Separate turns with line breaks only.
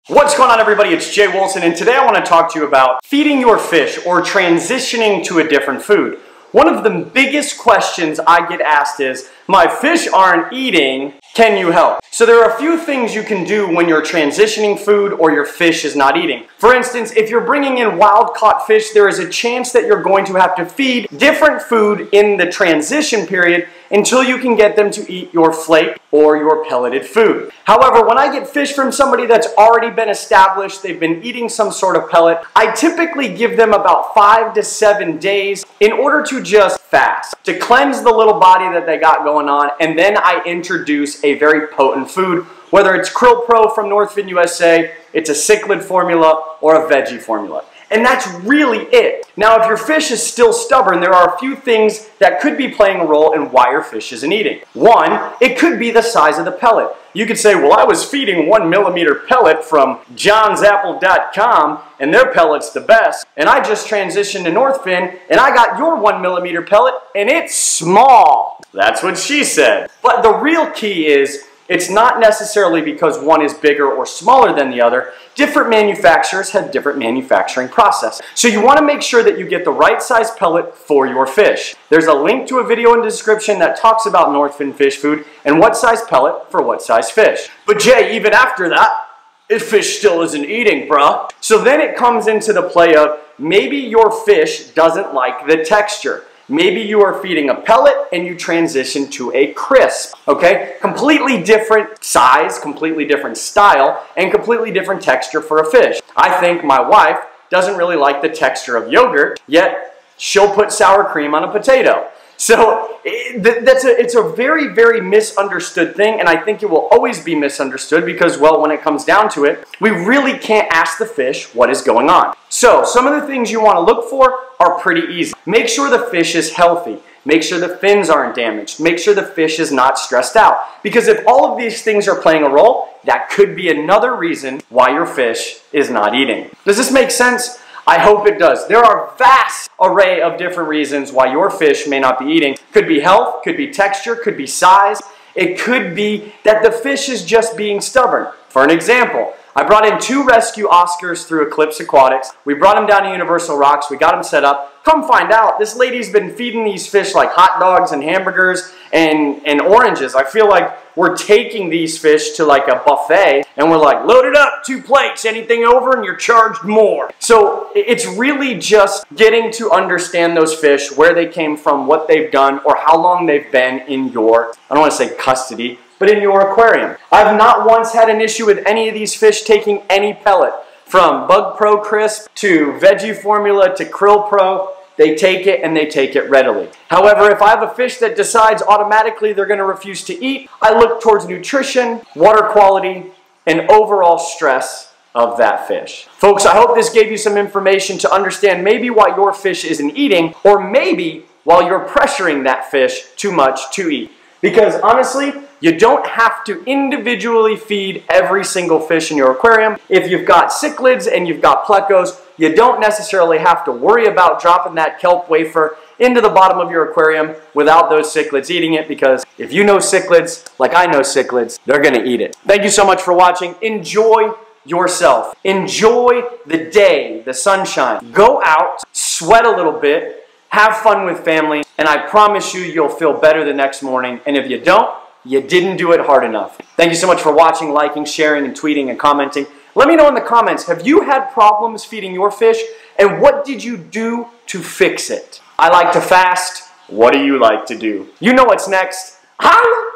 What's going on, everybody? It's Jay Wilson, and today I want to talk to you about feeding your fish or transitioning to a different food. One of the biggest questions I get asked is, my fish aren't eating, can you help? So there are a few things you can do when you're transitioning food or your fish is not eating. For instance, if you're bringing in wild-caught fish, there is a chance that you're going to have to feed different food in the transition period until you can get them to eat your flake or your pelleted food. However, when I get fish from somebody that's already been established, they've been eating some sort of pellet, I typically give them about 5 to 7 days in order to just fast, to cleanse the little body that they got going on, and then I introduce a very potent food, whether it's Krill Pro from Northfin USA, it's a cichlid formula, or a veggie formula. And that's really it. Now, if your fish is still stubborn, there are a few things that could be playing a role in why your fish isn't eating. One, it could be the size of the pellet. You could say, well, I was feeding 1mm pellet from johnsapple.com and their pellet's the best. And I just transitioned to Northfin and I got your 1mm pellet and it's small. That's what she said. But the real key is, it's not necessarily because one is bigger or smaller than the other. Different manufacturers have different manufacturing processes. So you want to make sure that you get the right size pellet for your fish. There's a link to a video in the description that talks about Northfin fish food and what size pellet for what size fish. But Jay, even after that, this fish still isn't eating, bruh. So then it comes into the play of maybe your fish doesn't like the texture. Maybe you are feeding a pellet and you transition to a crisp, okay? Completely different size, completely different style, and completely different texture for a fish. I think my wife doesn't really like the texture of yogurt, yet she'll put sour cream on a potato. So it's a very, very misunderstood thing, and I think it will always be misunderstood because, well, when it comes down to it, we really can't ask the fish what is going on. So some of the things you want to look for are pretty easy. Make sure the fish is healthy. Make sure the fins aren't damaged. Make sure the fish is not stressed out. Because if all of these things are playing a role, that could be another reason why your fish is not eating. Does this make sense? I hope it does. There are a vast array of different reasons why your fish may not be eating. Could be health, could be texture, could be size. It could be that the fish is just being stubborn. For an example, I brought in 2 rescue Oscars through Eclipse Aquatics. We brought them down to Universal Rocks. We got them set up. Come find out, this lady's been feeding these fish like hot dogs and hamburgers and oranges. I feel like we're taking these fish to like a buffet and we're like, load it up, 2 plates, anything over and you're charged more. So it's really just getting to understand those fish, where they came from, what they've done, or how long they've been in your, I don't want to say custody, but in your aquarium. I've not once had an issue with any of these fish taking any pellet. From Bug Pro Crisp to Veggie Formula to Krill Pro, they take it and they take it readily. However, if I have a fish that decides automatically they're going to refuse to eat, I look towards nutrition, water quality, and overall stress of that fish. Folks, I hope this gave you some information to understand maybe why your fish isn't eating, or maybe while you're pressuring that fish too much to eat. Because honestly, you don't have to individually feed every single fish in your aquarium. If you've got cichlids and you've got plecos, you don't necessarily have to worry about dropping that kelp wafer into the bottom of your aquarium without those cichlids eating it, because if you know cichlids, like I know cichlids, they're gonna eat it. Thank you so much for watching. Enjoy yourself. Enjoy the day, the sunshine. Go out, sweat a little bit, have fun with family, and I promise you, you'll feel better the next morning. And if you don't, you didn't do it hard enough. Thank you so much for watching, liking, sharing, and tweeting and commenting. Let me know in the comments, have you had problems feeding your fish? And what did you do to fix it? I like to fast. What do you like to do? You know what's next. Holla!